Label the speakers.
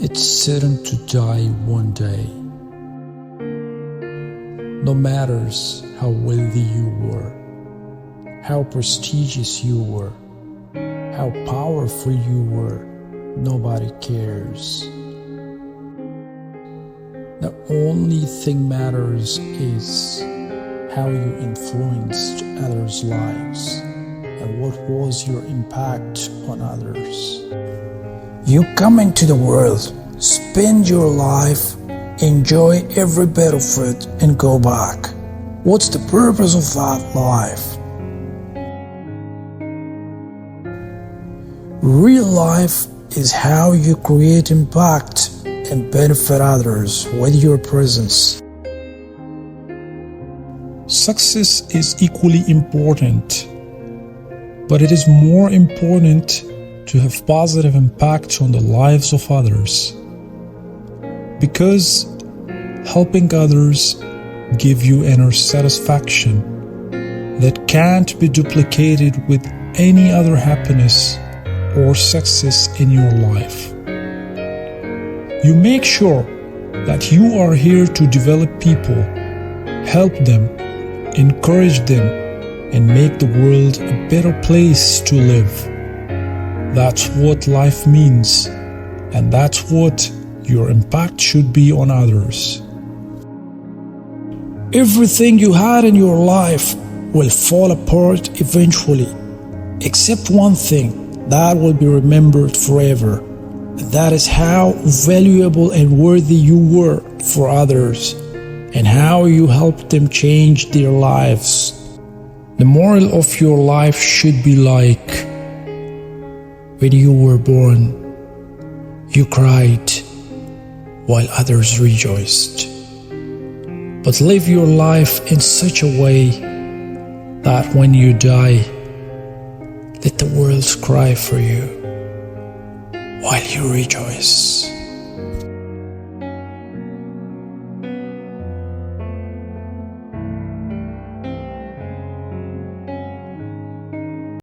Speaker 1: It's certain to die one day. No matters how wealthy you were, how prestigious you were, how powerful you were, nobody cares. The only thing matters is how you influenced others' lives and what was your impact on others. You come into the world, spend your life, enjoy every bit of it, and go back. What's the purpose of that life? Real life is how you create impact and benefit others with your presence.
Speaker 2: Success is equally important, but it is more important to have positive impact on the lives of others, because helping others give you inner satisfaction that can't be duplicated with any other happiness or success in your life. You make sure that you are here to develop people, help them, encourage them, and make the world a better place to live. That's what life means, and that's what your impact should be on others.
Speaker 1: Everything you had in your life will fall apart eventually, except one thing that will be remembered forever. That is how valuable and worthy you were for others, and how you helped them change their lives. The moral of your life should be like, when you were born, you cried while others rejoiced. But live your life in such a way that when you die, let the world cry for you while you rejoice.